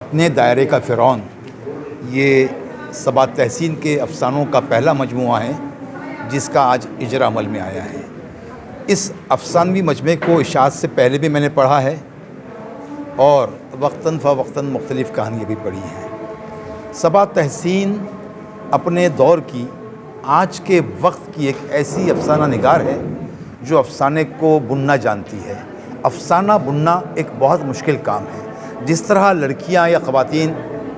اپنے دائرے کا فرعون یہ صبا تحسین کے افسانوں کا پہلا مجموعہ ہے جس کا آج اجرا عمل میں آیا ہے۔ اس افسانوی مجموعے کو اشاعت سے پہلے بھی میں نے پڑھا ہے اور وقتاً فوقتاً مختلف کہانیاں بھی پڑھی ہیں۔ صبا تحسین اپنے دور کی آج کے وقت کی ایک ایسی افسانہ نگار ہے جو افسانے کو بننا جانتی ہے۔ افسانہ بننا ایک بہت مشکل کام ہے۔ جس طرح لڑکیاں یا خواتین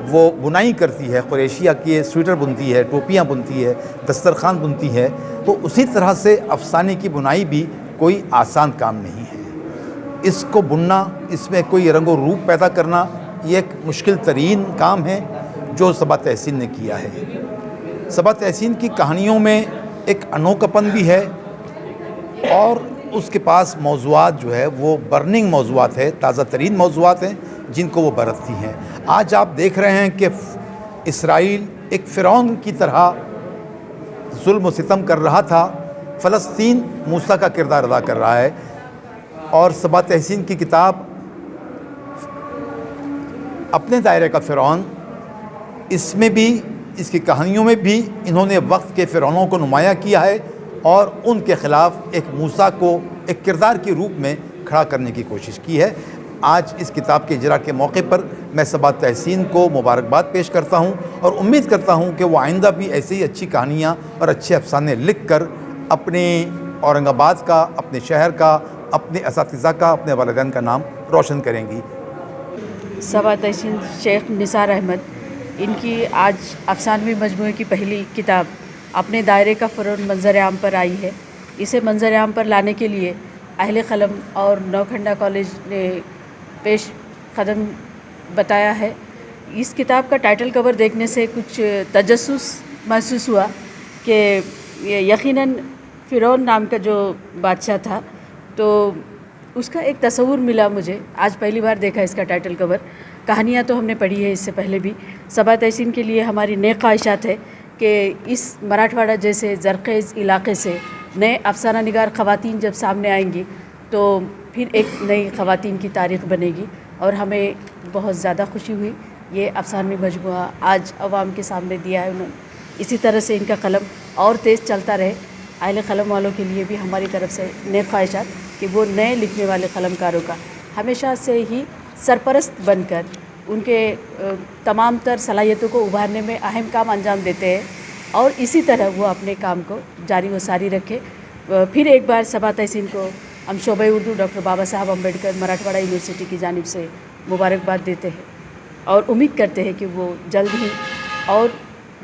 وہ بنائی کرتی ہے، قریشیہ کی سویٹر بنتی ہے، ٹوپیاں بنتی ہے، دسترخوان بنتی ہے، تو اسی طرح سے افسانے کی بنائی بھی کوئی آسان کام نہیں ہے۔ اس کو بننا، اس میں کوئی رنگ و روپ پیدا کرنا، یہ ایک مشکل ترین کام ہے جو صبا تحسین نے کیا ہے۔ صبا تحسین کی کہانیوں میں ایک انوکھاپن بھی ہے اور اس کے پاس موضوعات جو ہے وہ برننگ موضوعات ہے، تازہ ترین موضوعات ہیں جن کو وہ برتتی ہیں۔ آج آپ دیکھ رہے ہیں کہ اسرائیل ایک فرعون کی طرح ظلم و ستم کر رہا تھا، فلسطین موسیٰ کا کردار ادا کر رہا ہے، اور صبا تحسین کی کتاب اپنے دائرے کا فرعون، اس میں بھی، اس کی کہانیوں میں بھی انہوں نے وقت کے فرعونوں کو نمایاں کیا ہے اور ان کے خلاف ایک موسیٰ کو ایک کردار کے روپ میں کھڑا کرنے کی کوشش کی ہے۔ آج اس کتاب کے اجرا کے موقع پر میں صبا تحسین کو مبارکباد پیش کرتا ہوں اور امید کرتا ہوں کہ وہ آئندہ بھی ایسے ہی اچھی کہانیاں اور اچھے افسانے لکھ کر اپنے اورنگ آباد کا، اپنے شہر کا، اپنے اساتذہ کا، اپنے والدین کا نام روشن کریں گی۔ صبا تحسین شیخ نثار احمد، ان کی آج افسانوی مجموعے کی پہلی کتاب اپنے دائرے کا فرعون منظر عام پر آئی ہے۔ اسے منظر عام پر لانے کے لیے اہل قلم اور نوکھنڈا کالج نے پیش قدم بتایا ہے۔ اس کتاب کا ٹائٹل کور دیکھنے سے کچھ تجسس محسوس ہوا کہ یقیناً فرعون نام کا جو بادشاہ تھا، تو اس کا ایک تصور ملا مجھے۔ آج پہلی بار دیکھا اس کا ٹائٹل کور۔ کہانیاں تو ہم نے پڑھی ہے اس سے پہلے بھی۔ صبا تحسین کے لیے ہماری نیک خواہشات ہے کہ اس مراٹھواڑہ جیسے زرخیز علاقے سے نئے افسانہ نگار خواتین جب سامنے آئیں گی تو پھر ایک نئی خواتین کی تاریخ بنے گی، اور ہمیں بہت زیادہ خوشی ہوئی یہ افسانوی مجموعہ آج عوام کے سامنے دیا ہے انہوں نے۔ اسی طرح سے ان کا قلم اور تیز چلتا رہے۔ اہل قلم والوں کے لیے بھی ہماری طرف سے نیک خواہشات کہ وہ نئے لکھنے والے قلم کاروں کا ہمیشہ سے ہی سرپرست بن کر ان کے تمام تر صلاحیتوں کو ابھارنے میں اہم کام انجام دیتے ہیں، اور اسی طرح وہ اپنے کام کو جاری و ساری رکھے۔ پھر ایک بار صبا تحسین کو ہم شعبہ اردو ڈاکٹر بابا صاحب امبیڈکر مراٹھواڑہ یونیورسٹی کی جانب سے مبارکباد دیتے ہیں اور امید کرتے ہیں کہ وہ جلد ہی اور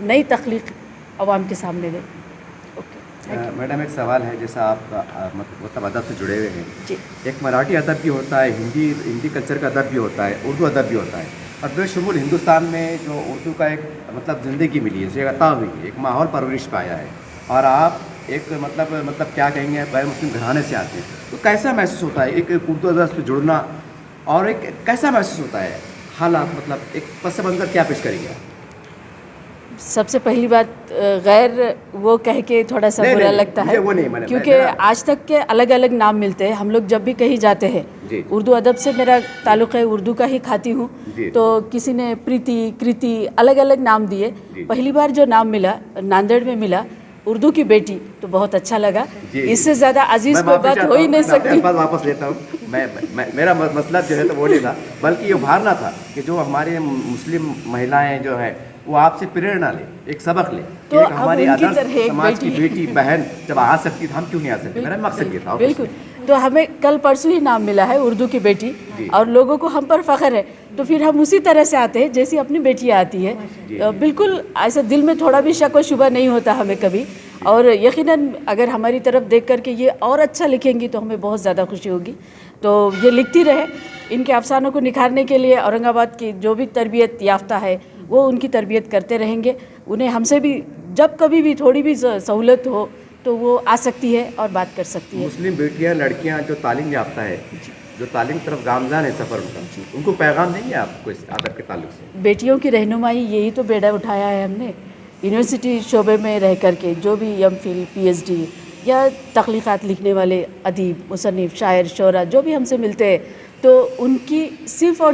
نئی تخلیق عوام کے سامنے دیں۔ میڈم ایک سوال ہے، جیسا آپ مطلب ادب سے جڑے ہوئے ہیں جی، ایک مراٹھی ادب بھی ہوتا ہے، ہندی کلچر کا ادب بھی ہوتا ہے، اردو ادب بھی ہوتا ہے، اور بے شمول ہندوستان میں جو اردو کا ایک مطلب زندگی ملی ہے، اسے عطا ہوئی ہے، ایک ماحول پرورش پایا ہے، اور آپ ایک مطلب کیا کہیں گے غیر مسلم گھرانے سے آتے ہیں، تو کیسا محسوس ہوتا ہے ایک اردو ادب سے جڑنا، اور ایک کیسا محسوس ہوتا ہے حالات، مطلب ایک پس منظر کیا پیش کریں گے؟ سب سے پہلی بات غیر وہ کہہ کے تھوڑا سا برا لگتا ہے، کیونکہ آج تک کے الگ الگ نام ملتے ہیں۔ ہم لوگ جب بھی کہیں جاتے ہیں، اردو ادب سے میرا تعلق ہے، اردو کا ہی کھاتی ہوں، تو کسی نے پریتی، کرتی الگ الگ نام دیے۔ پہلی بار جو نام ملا ناندیڑ میں ملا، اردو کی بیٹی، تو بہت اچھا لگا۔ اس سے زیادہ عزیز کوئی بات ہو ہی نہیں سکتی۔ واپس لیتا ہوں، میرا مطلب جو ہے تو وہ نہیں تھا، بلکہ یہ ابھارنا تھا کہ جو ہمارے مسلم مہیلائیں جو ہیں وہ آپ سے پریرنا لے، ایک سبق لے کہ ہماری سماج کی بیٹی بہن جب آ سکتی تو ہم کیوں نہیں آ سکتے۔ میرا مقصد یہ تھا۔ بالکل، تو ہمیں کل پرسوں ہی نام ملا ہے اردو کی بیٹی، اور لوگوں کو ہم پر فخر ہے، تو پھر ہم اسی طرح سے آتے ہیں جیسی اپنی بیٹیاں آتی ہے۔ بالکل ایسا دل میں تھوڑا بھی شک و شبہ نہیں ہوتا ہمیں کبھی، اور یقیناً اگر ہماری طرف دیکھ کر کے یہ اور اچھا لکھیں گی تو ہمیں بہت زیادہ خوشی ہوگی۔ تو یہ لکھتی رہے، ان کے افسانوں کو نکھارنے کے لیے اورنگ آباد کی جو بھی تربیت یافتہ ہے وہ ان کی تربیت کرتے رہیں گے۔ انہیں ہم سے بھی جب کبھی بھی تھوڑی بھی سہولت ہو تو وہ آ سکتی ہے اور بات کر سکتی ہے۔ مسلم بیٹیاں، لڑکیاں جو تعلیم یافتہ ہے، جو تعلیم طرف گامزن ہے سفر ان کو پیغام نہیں ہے آپ کو اس ادب کے تعلق سے؟ بیٹیوں کی رہنمائی یہی تو بیڑا اٹھایا ہے ہم نے یونیورسٹی شعبے میں رہ کر کے، جو بھی M Phil, P H D یا تخلیقات لکھنے والے ادیب، مصنف، شاعر، شعراء جو بھی ہم سے ملتے ہیں، تو ان کی صرف اور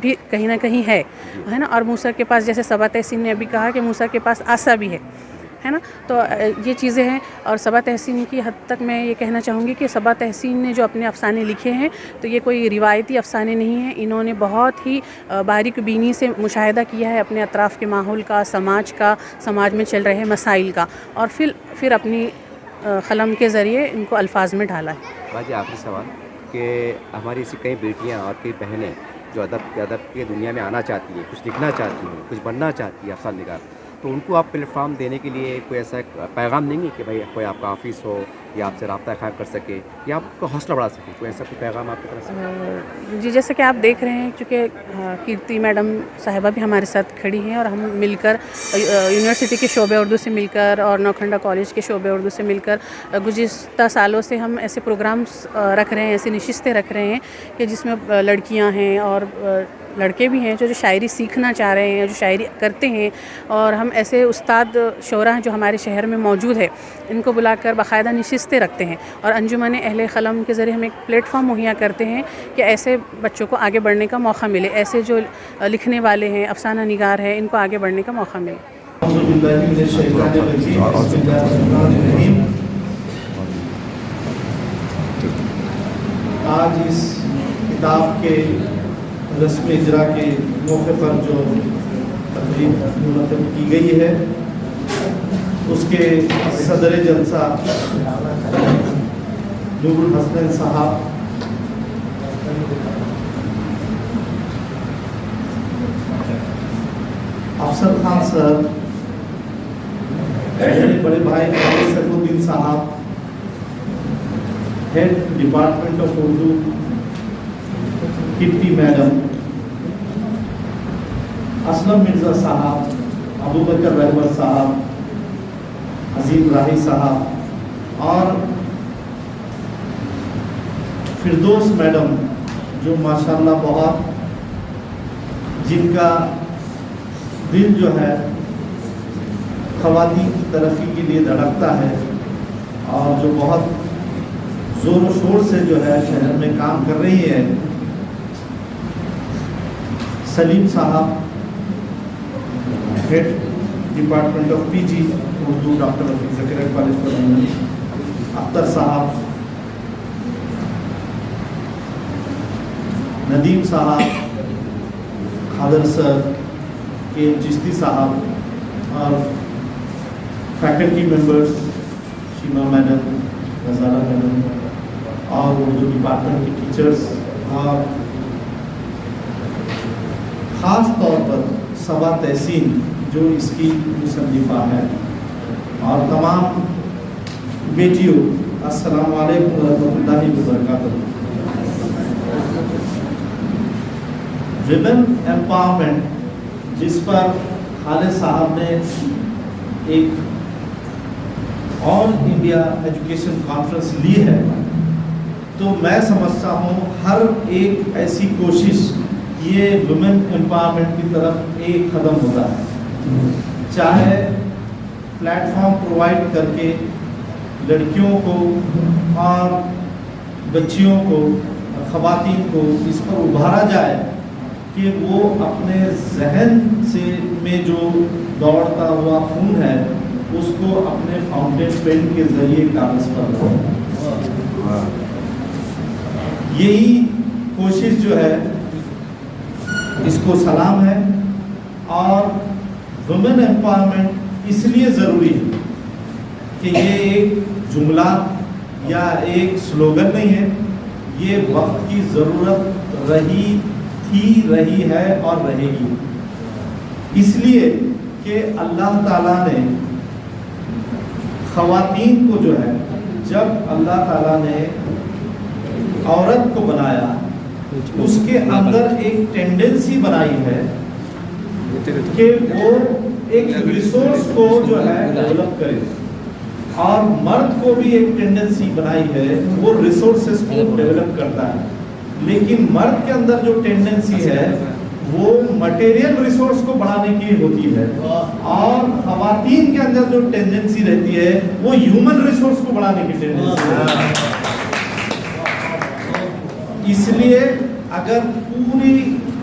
بھی کہیں نہ کہیں ہے نا. اور موسیٰ کے پاس جیسے صبا تحسین نے ابھی کہا کہ موسیٰ کے پاس آسا بھی ہے نا. تو یہ چیزیں ہیں. اور صبا تحسین کی حد تک میں یہ کہنا چاہوں گی کہ صبا تحسین نے جو اپنے افسانے لکھے ہیں تو یہ کوئی روایتی افسانے نہیں ہیں. انہوں نے بہت ہی باریک بینی سے مشاہدہ کیا ہے اپنے اطراف کے ماحول کا، سماج میں چل رہے مسائل کا، اور پھر اپنی قلم کے ذریعے ان کو الفاظ میں ڈالا ہے. باجی آخری سوال کہ ہماری ایسی کئی بیٹیاں اور کئی بہنیں جو ادب کی دنیا میں آنا چاہتی ہیں، کچھ لکھنا چاہتی ہیں، کچھ بننا چاہتی ہیں افسانہ نگار، تو ان کو آپ پلیٹ فارم دینے کے لیے کوئی ایسا پیغام دیں گے کہ بھائی کوئی آپ کا آفس ہو یا آپ سے رابطہ قائم کر سکے یا آپ کا حوصلہ بڑھا سکے، کوئی ایسا کوئی پیغام آپ کی طرف سے؟ جی جیسا کہ آپ دیکھ رہے ہیں، چونکہ کیرتی میڈم صاحبہ بھی ہمارے ساتھ کھڑی ہیں اور ہم مل کر یونیورسٹی کے شعبہ اردو سے مل کر اور نوکھنڈا کالج کے شعبہ اردو سے مل کر گزشتہ سالوں سے ہم ایسے پروگرامز رکھ رہے ہیں، ایسی نشستیں رکھ رہے ہیں کہ جس میں لڑکیاں ہیں اور لڑکے بھی ہیں جو شاعری سیکھنا چاہ رہے ہیں، جو شاعری کرتے ہیں، اور ہم ایسے استاد شعراء جو ہمارے شہر میں موجود ہے ان کو بلا کر باقاعدہ نشستیں رکھتے ہیں اور انجمن اہل قلم کے ذریعے ہم ایک پلیٹ فارم مہیا کرتے ہیں کہ ایسے بچوں کو آگے بڑھنے کا موقع ملے، ایسے جو لکھنے والے ہیں، افسانہ نگار ہیں، ان کو آگے بڑھنے کا موقع ملے. آج اس کتاب کے رسم اجرا کے موقع پر جو تقریب منعقد کی گئی ہے اس کے صدر جلسہ نور الحسنین صاحب، افسر خان صاحب، میرے بڑے بھائی سیف الدین صاحب، head department of Urdu Kirti madam, Aslam Mirza صاحب، ابو بکر رحمت صاحب، عظیم راہی صاحب اور فردوس میڈم جو ماشاءاللہ بہت، جن کا دل جو ہے خواتین کی ترقی کے لیے دھڑکتا ہے اور جو بہت زور و شور سے جو ہے شہر میں کام کر رہی ہے. سلیم صاحب، head department of P G Urdu, doctor Rafiq Zakaria college پر، اختر صاحب، ندیم صاحب، خادر سر، کے چشتی صاحب اور faculty members, Sheema madam, Ghazala madam اور اردو ڈپارٹمنٹ کے ٹیچرس، اور خاص طور پر صبا تحسین جو اس کی مصنفہ ہے، اور تمام بیٹیوں السلام علیکم ورحمۃ اللہ وبرکاتہ. ویمن ایمپاورمنٹ جس پر خالد صاحب نے ایک آل انڈیا ایجوکیشن کانفرنس لی ہے، تو میں سمجھتا ہوں ہر ایک ایسی کوشش یہ ویمن ایمپاورمنٹ کی طرف ایک قدم ہوتا ہے، چاہے پلیٹ فارم پرووائڈ کر کے لڑکیوں کو اور بچیوں کو، خواتین کو اس پر ابھارا جائے کہ وہ اپنے ذہن سے میں جو دوڑتا ہوا خون ہے اس کو اپنے فاؤنٹین پین کے ذریعے کاغذ پر لکھو. یہی کوشش جو ہے اس کو سلام ہے، اور ویمن ایمپاورمنٹ اس لیے ضروری ہے کہ یہ ایک جملہ یا ایک سلوگن نہیں ہے، یہ وقت کی ضرورت رہی ہے اور رہے گی، اس لیے کہ اللہ تعالیٰ نے خواتین کو جو ہے، جب اللہ تعالیٰ نے عورت کو بنایا اس کے اندر ایک ٹینڈنسی بنائی ہے کہ وہ ایک ریسورس کو جو ہے ڈیولپ کرے، اور مرد کو بھی ایک ٹینڈنسی بنائی ہے وہ ریسورسز کو ڈیولپ کرتا ہے. لیکن مرد کے اندر جو ٹینڈنسی ہے وہ مٹیریل ریسورس کو بڑھانے کی ہوتی ہے، اور خواتین کے اندر جو ٹینڈنسی رہتی ہے وہ ہیومن ریسورس کو بڑھانے کی ٹینڈنسی ہے. اس لیے اگر پوری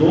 2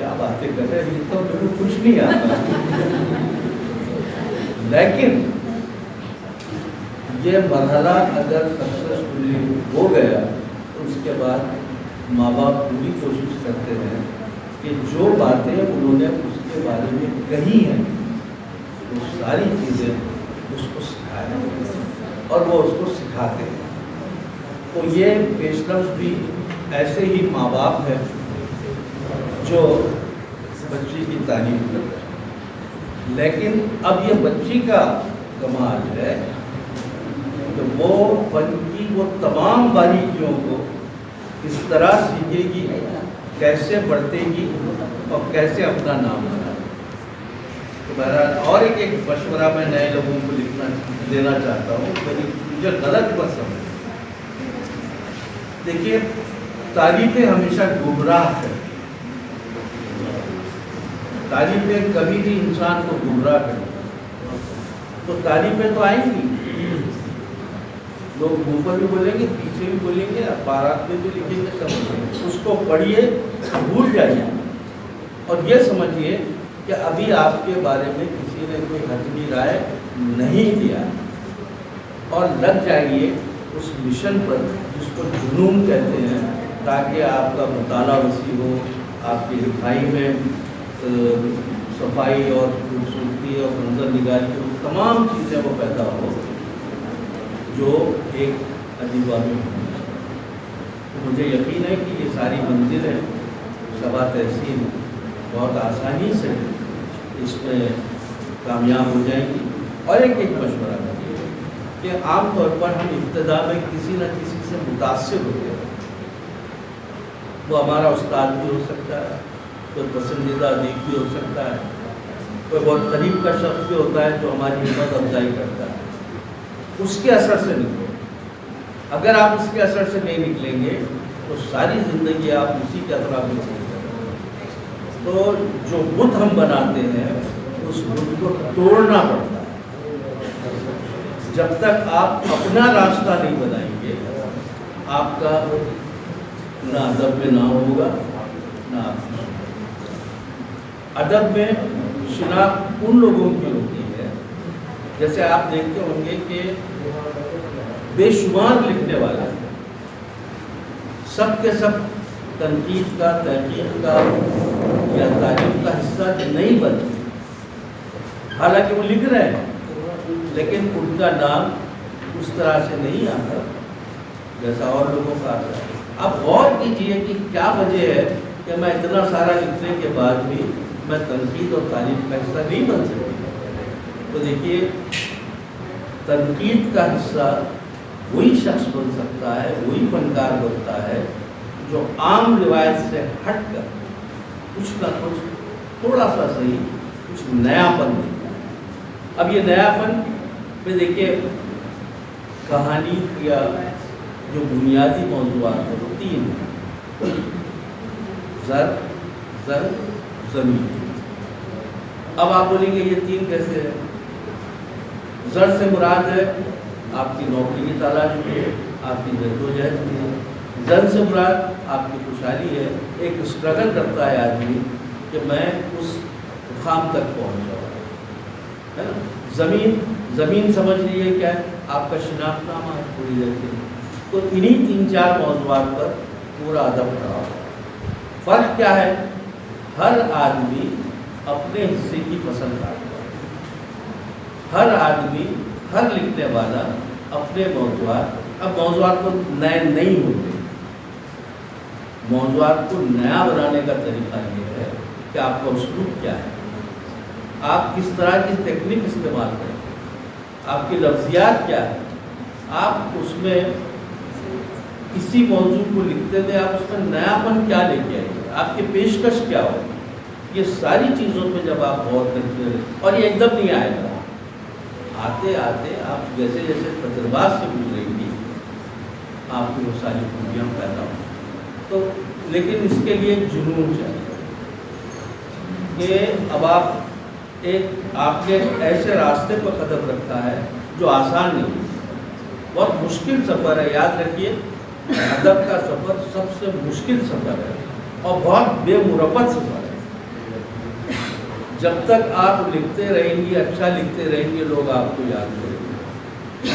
کیا باتیں کر رہے ہیں، یہ تو میرے کو کچھ نہیں آتا. لیکن یہ مرحلہ اگر سکسیسفلی ہو گیا تو اس کے بعد ماں باپ پوری کوشش کرتے ہیں کہ جو باتیں انہوں نے اس کے بارے میں کہی ہیں وہ ساری چیزیں اس کو سکھائیں اور وہ اس کو سکھاتے ہیں. تو یہ پیش لفظ بھی ایسے ہی ماں باپ ہیں جو بچی کی تعریف کرتے ہیں. لیکن اب یہ بچی کا کمال ہے کہ وہ فن کی وہ تمام باریکیوں کو کس طرح سیکھے گی، کیسے بڑھتے گی اور کیسے اپنا نام بنائے. تو بہرحال اور ایک مشورہ میں نئے لوگوں کو دینا چاہتا ہوں، مجھے غلط مت سمجھیں. دیکھیے تعریفیں ہمیشہ گمراہ ہے، تعریفیں کبھی بھی انسان کو گمراہ کریں. تو تعریفیں تو آئیں گی، لوگ منہ پر بھی بولیں گے، پیچھے بھی بولیں گے، اخبارات میں بھی لکھیں گے، سب بولیں گے. اس کو پڑھیے، بھول جائیے اور یہ سمجھیے کہ ابھی آپ کے بارے میں کسی نے کوئی حتمی رائے نہیں دیا، اور لگ جائیے اس مشن پر جس کو جنون کہتے ہیں، تاکہ آپ کا مطالعہ وسیع ہو، آپ کی لکھائی میں صفائی اور خوبصورتی اور منظر نگاری کی تمام چیزیں وہ پیدا ہو جو ایک ادیبانی ہو. مجھے یقین ہے کہ یہ ساری منزلیں صبا تحسین بہت آسانی سے اس میں کامیاب ہو جائیں گی. اور ایک مشورہ کریے کہ عام طور پر ہم ابتدا میں کسی نہ کسی سے متاثر ہوتے ہیں. وہ ہمارا استاد بھی ہو سکتا ہے، کوئی پسندیدہ ادیب بھی ہو سکتا ہے، کوئی بہت قریب کا شخص بھی ہوتا ہے جو ہماری ہمت افزائی کرتا ہے. اس کے اثر سے نکلو. اگر آپ اس کے اثر سے نہیں نکلیں گے تو ساری زندگی آپ اسی کے اطراف میں چلیں گے. تو جو بت ہم بناتے ہیں اس بت کو توڑنا پڑتا ہے. جب تک آپ اپنا راستہ نہیں بنائیں گے آپ کا نہ ادب میں نام ہوگا نہ آپ. ادب میں شناخت ان لوگوں کی ہوتی ہے، جیسے آپ دیکھتے ہوں گے کہ بے شمار لکھنے والا ہے، سب کے سب تنقید کا، تحقیق کا یا تعریف کا حصہ نہیں بنتے. حالانکہ وہ لکھ رہے ہیں لیکن ان کا نام اس طرح سے نہیں آتا جیسا اور لوگوں کا آتا ہے. آپ غور کیجئے کہ کیا وجہ ہے کہ میں اتنا سارا لکھنے کے بعد بھی میں تنقید اور تعریف کا حصہ نہیں بن سکتی. تو دیکھیے تنقید کا حصہ وہی شخص بن سکتا ہے، وہی فنکار بنتا ہے جو عام روایت سے ہٹ کر کچھ نہ کچھ تھوڑا سا صحیح کچھ نیا پن دیتا ہے. اب یہ نیا پن پہ دیکھیے کہانی یا جو بنیادی موضوعات ہیں وہ 3 ہیں: زر، زمین. اب آپ بولیں گے یہ 3 کیسے ہے؟ زر سے مراد ہے آپ کی نوکری کی تلاش میں، آپ کی جدوجہد میں. زن سے مراد آپ کی خوشحالی ہے. ایک اسٹرگل کرتا ہے آدمی کہ میں اس مقام تک پہنچ جاؤں، ہے نا. زمین سمجھ لیجیے کیا ہے؟ آپ کا شناخت نامہ ہے پوری زندگی. تو انہی 3-4 موضوعات پر پورا ادب پڑا ہوا. فرق کیا ہے؟ ہر آدمی اپنے حصے کی فصل کاٹتا ہے. ہر آدمی، ہر لکھنے والا اپنے موضوعات. اب موضوعات کو نئے نہیں ہوتے. موضوعات کو نیا بنانے کا طریقہ یہ ہے کہ آپ کا اسلوب کیا ہے، آپ کس طرح کی تکنیک استعمال کریں، آپ کی لفظیات کیا ہے، آپ اس میں کسی موضوع کو لکھتے تھے آپ اس میں نیا پن کیا لے کے آئیں گے، آپ کی پیشکش کیا ہو. یہ ساری چیزوں پہ جب آپ غور کرتے ہیں، اور یہ ایک دم نہیں آئے گا، آتے آتے آپ جیسے جیسے تجربات سے گزریں گی آپ کی وہ ساری خوبیاں پیدا ہوں. تو لیکن اس کے لیے جنون چاہیے کہ اب آپ کے ایسے راستے پر قدم رکھتا ہے جو آسان نہیں، بہت مشکل سفر ہے. یاد رکھیے ادب کا سفر سب سے مشکل سفر ہے اور بہت بے مربت سفر ہے. جب تک آپ لکھتے رہیں گے، اچھا لکھتے رہیں گے، لوگ آپ کو یاد کریں گے۔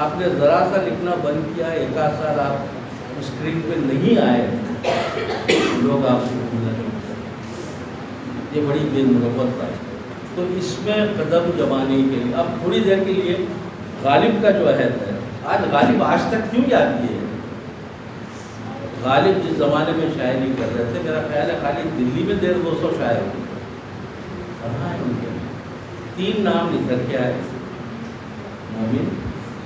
آپ نے ذرا سا لکھنا بند کیا، ایک آدھ سال آپ اسکرین پہ نہیں آئے، لوگ آپ سے بھولنا نہیں کریں۔ یہ بڑی بے مربت ہے۔ تو اس میں قدم جمانے کے لیے اب تھوڑی دیر کے لیے غالب کا جو عہد ہے، آج غالب آج تک کیوں یاد کیے؟ غالب جس زمانے میں شاعری کر رہے تھے، میرا خیال ہے خالی دلی میں 150-200 شاعر ہوتے ہیں۔ ان کے 3 نام نکل کے آئے، مومن،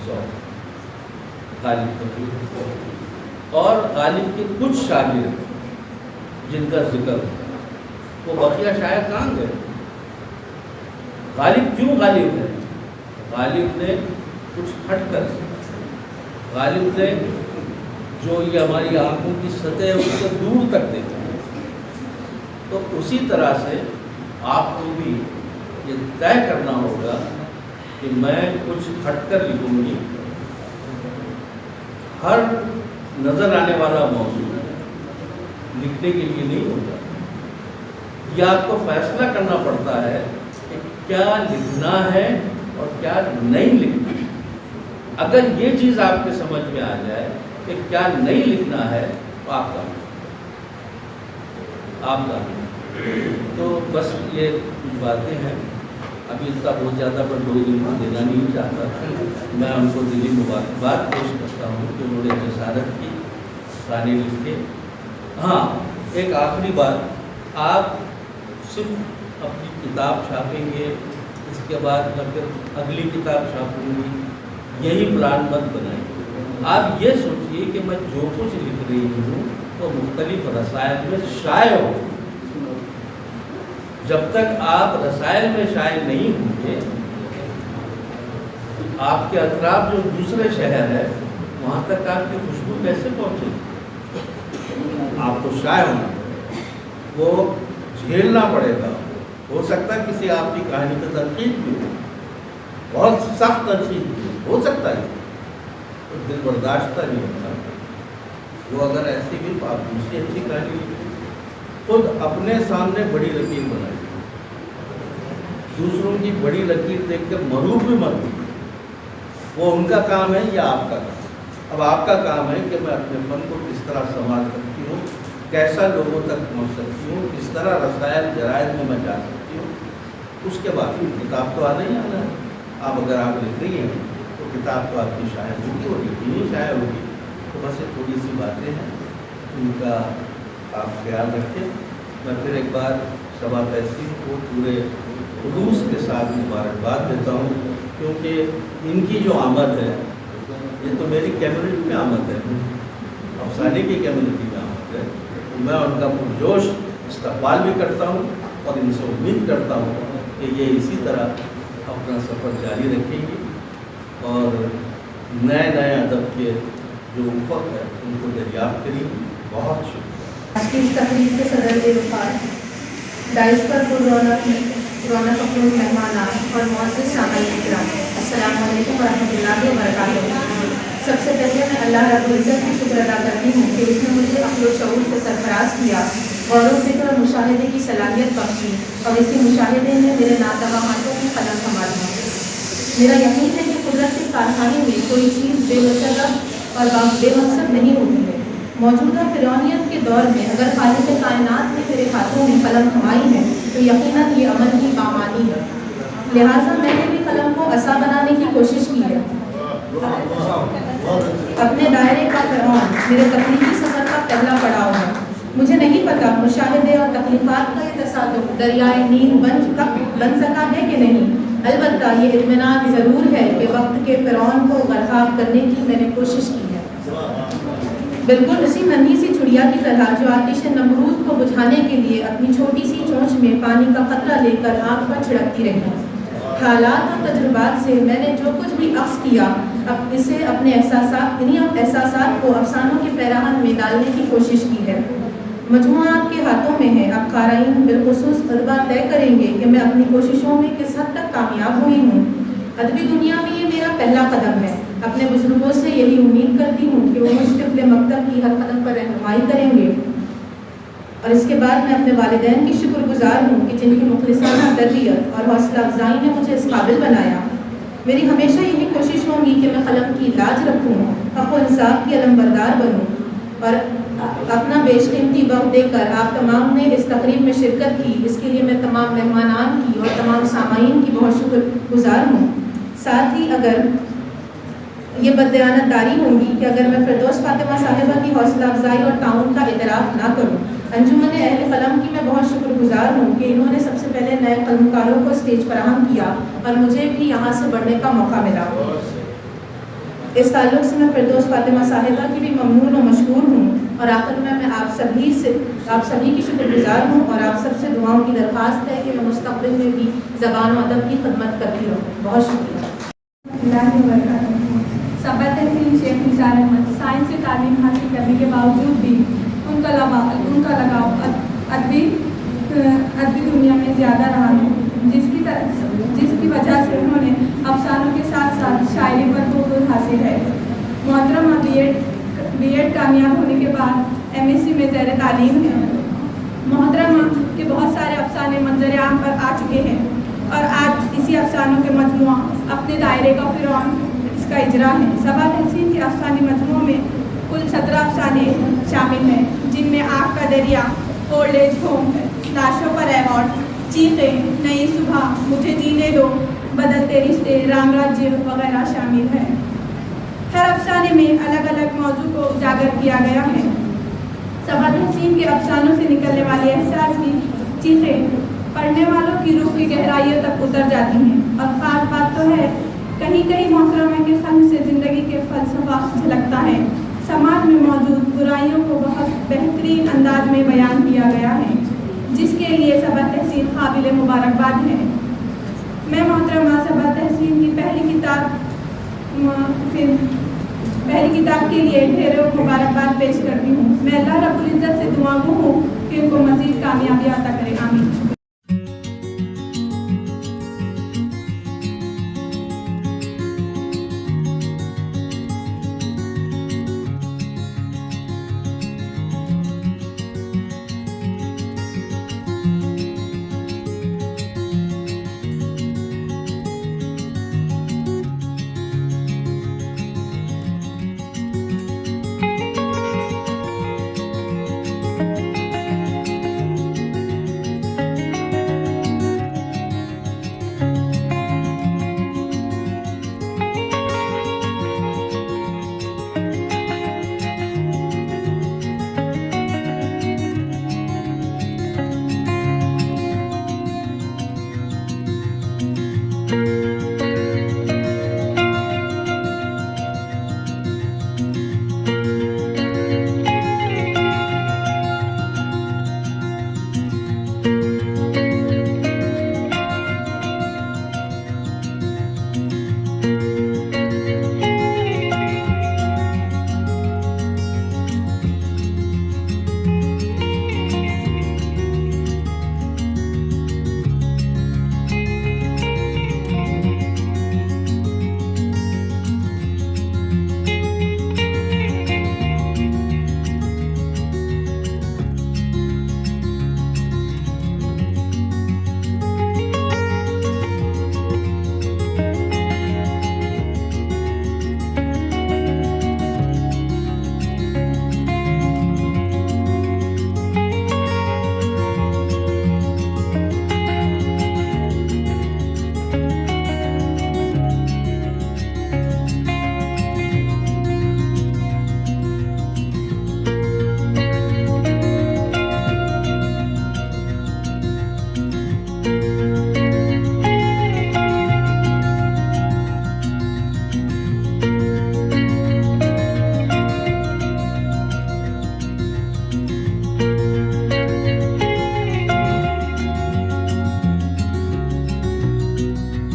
ذوق، غالب تقریب اور غالب کے کچھ شاگرد جن کا ذکر ہوتا ہے، وہ بقیہ شاعر کہاں گئے؟ غالب کیوں غالب ہے؟ غالب نے کچھ ہٹ کر، غالب نے جو یہ ہماری آنکھوں کی سطح ہے اس سے دور تک دیکھا۔ تو اسی طرح سے آپ کو بھی یہ طے کرنا ہوگا کہ میں کچھ ہٹ کر لکھوں گی۔ ہر نظر آنے والا موضوع لکھنے کے لیے نہیں ہوتا، یہ آپ کو فیصلہ کرنا پڑتا ہے کہ کیا لکھنا ہے اور کیا نہیں لکھنا ہے۔ اگر یہ چیز آپ کے سمجھ میں آ جائے کہ کیا نہیں لکھنا ہے تو آپ کا تو بس یہ کچھ باتیں ہیں۔ ابھی اس کا بہت زیادہ پر 2 دن کو دینا نہیں چاہتا، میں ان کو دلی مبارکباد پیش کرتا ہوں کہ انہوں نے جسارت کی، گانے لکھے۔ ہاں، ایک آخری بات، آپ صرف اپنی کتاب چھاپیں گے، اس کے بعد میں پھر اگلی کتاب چھاپوں گی، یہی پلان مت بنائیں گے۔ آپ یہ سوچیے کہ میں جو کچھ لکھ رہی ہوں تو مختلف رسائل میں شائع ہو۔ جب تک آپ رسائل میں شائع نہیں ہوں گے، آپ کے اطراف جو دوسرے شہر ہے وہاں تک آپ کی خوشبو کیسے پہنچے گی؟ آپ کو شائع ہونا، وہ جھیلنا پڑے گا۔ ہو سکتا ہے کسی آپ کی کہانی پہ تنقید بھی ہو، بہت سخت تنقید بھی ہو سکتا ہے، تو دل برداشتہ نہیں ہوتا۔ وہ اگر ایسی بھی تو آپ دوسری اچھی کہانی لکھیں، خود اپنے سامنے بڑی لکیر بنائی، دوسروں کی بڑی لکیر دیکھ کے مروب بھی مت ہوئی۔ وہ ان کا کام ہے یا آپ کا کام؟ اب آپ کا کام ہے کہ میں اپنے فن کو کس طرح سنبھال سکتی ہوں، کیسا لوگوں تک پہنچ سکتی ہوں، کس طرح رسائل جرائد میں میں جا سکتی ہوں۔ اس کے بعد کتاب تو آنا ہی آنا ہے۔ آپ اگر آپ لکھ رہی ہیں تو کتاب تو آپ کی شاعر ہوگی اور لکھنی شاعر ہوگی۔ تو بس یہ تھوڑی سی باتیں ہیں، ان کا آپ خیال رکھیں۔ میں پھر ایک بار شبا تحسین کو پورے خلوص کے ساتھ مبارکباد دیتا ہوں، کیونکہ ان کی جو آمد ہے یہ تو میری کمیونٹی میں آمد ہے، افسانے کی کمیونٹی میں آمد ہے۔ میں ان کا پرجوش استقبال بھی کرتا ہوں اور ان سے امید کرتا ہوں کہ یہ اسی طرح اپنا سفر جاری رکھیں گی اور نئے ادب کے جو افق ہے ان کو دریافت کریں گی۔ بہت شکریہ۔ آج کی اس تقریب کے صدر وفات، دائش پر رونق افروز مہمانان اور معزز سامعین کرام، السلام علیکم ورحمۃ اللہ وبرکاتہ۔ سب سے پہلے میں اللہ رب العزت کی شکر ادا کرتی ہوں کہ اس نے مجھے عقل و شعور سے سرفراز کیا، غور و فکر اور مشاہدے کی صلاحیت بخشی اور اسی مشاہدے میں میرے ناتواں ہاتھوں کی قلم تھما دیا۔ میرا یقین ہے کہ قدرت کے کارخانے میں کوئی چیز بے مقصد اور بے مقصد نہیں ہوتی ہے۔ موجودہ فرعونیت کے دور میں اگر خالق کائنات نے میرے ہاتھوں میں قلم تھمائی ہے تو یقیناً یہ عمل کی بامانی ہے، لہٰذا میں نے بھی قلم کو عصا بنانے کی کوشش کی ہے۔ اپنے دائرے کا فرعون میرے تخلیقی سفر کا پہلا پڑاؤ ہے۔ مجھے نہیں پتا مشاہدے اور تخلیقات کا یہ تصادم دریائے نیل بن سکا ہے کہ نہیں، البتہ یہ اطمینان ضرور ہے کہ وقت کے فرعون کو برخاف کرنے کی میں نے کوشش کی ہے، بالکل اسی ننھی سی چڑیا کی طرح جو آتش نمرود کو بجھانے کے لیے اپنی چھوٹی سی چونچ میں پانی کا قطرہ لے کر آنکھ پر چھڑکتی رہی۔ حالات اور تجربات سے میں نے جو کچھ بھی اخذ کیا، اب اسے اپنے احساسات کو افسانوں کے پیراہن میں ڈالنے کی کوشش کی ہے۔ مجموعہ آپ کے ہاتھوں میں ہے، اب قارئین بالخصوص ادبا طے کریں گے کہ میں اپنی کوششوں میں کس حد تک کامیاب ہوئی ہوں۔ ادبی دنیا میں یہ میرا پہلا قدم ہے۔ اپنے بزرگوں سے یہی امید کرتی ہوں کہ وہ مجھ طفل مکتب کی ہر قدم پر رہنمائی کریں گے، اور اس کے بعد میں اپنے والدین کی شکر گزار ہوں کہ جن کی مخلصانہ تربیت اور حوصلہ افزائی نے مجھے اس قابل بنایا۔ میری ہمیشہ یہی کوشش ہوگی کہ میں قلم کی لاج رکھوں، حق و انصاف کی علمبردار بنوں، اور اپنا بیش قیمتی وقت دے کر آپ تمام نے اس تقریب میں شرکت کی، اس کے لیے میں تمام مہمانان کی اور تمام سامعین کی بہت شکر گزار ہوں۔ ساتھ ہی اگر یہ بددیانت داری ہوگی کہ اگر میں فردوس فاطمہ صاحبہ کی حوصلہ افزائی اور تعاون کا اعتراف نہ کروں۔ انجمن اہل قلم کی میں بہت شکر گزار ہوں کہ انہوں نے سب سے پہلے نئے قلمکاروں کو اسٹیج فراہم کیا اور مجھے بھی یہاں سے بڑھنے کا موقع ملا۔ اس تعلق سے میں فردوس فاطمہ صاحبہ کی بھی ممنون و مشکور ہوں، اور آخر میں آپ سبھی کی شکر گزار ہوں، اور آپ سب سے دعاؤں کی درخواست ہے کہ میں مستقبل میں بھی زبان و ادب کی خدمت کرتی رہوں۔ بہت شکریہ۔ سبا تحسین شیخ نثار احمد سائنس سے تعلیم حاصل کرنے کے باوجود بھی ان کا لگاؤ ادبی دنیا میں زیادہ رہا ہے، جس کی وجہ سے انہوں نے افسانوں کے ساتھ ساتھ شاعری پر خود حاصل ہے۔ محترمہ بی ایڈ کامیاب ہونے کے بعد MSc میں زیر تعلیم ہے۔ محترمہ کے بہت سارے افسانے منظر عام پر آ چکے ہیں، اور آج اسی افسانوں کے مجموعہ اپنے دائرے کا فرعون اس کا اجرا ہے۔ سبا تحسین کے افسانے مجموعوں میں کل 17 افسانے شامل ہیں، جن میں آگ کا دریا، اولڈ ایج ہوم، لاشوں پر ایوارڈ، چیخیں، نئی صبح، مجھے جینے دو، بدلتے رشتے، رام راجیہ وغیرہ شامل ہیں۔ ہر افسانے میں الگ الگ موضوع کو اجاگر کیا گیا ہے۔ سبا تحسین کے افسانوں سے نکلنے والے احساس کی چیخیں پڑھنے والوں کی روح کی گہرائیوں تک اتر جاتی ہیں، اور خاص بات تو ہے کہیں کہیں محترمہ کے فن سے زندگی کے فلسفہ جھلکتا ہے۔ سماج میں موجود برائیوں کو بہت بہترین انداز میں بیان کیا گیا ہے، جس کے لیے سبا تحسین قابل مبارکباد ہے۔ میں محترمہ سبا تحسین کی پہلی کتاب کے لیے ڈھیروں مبارکباد پیش کرتی ہوں۔ میں اللہ رب العزت سے دعا گو ہوں کہ ان کو مزید کامیابی عطا کرے۔ آمین۔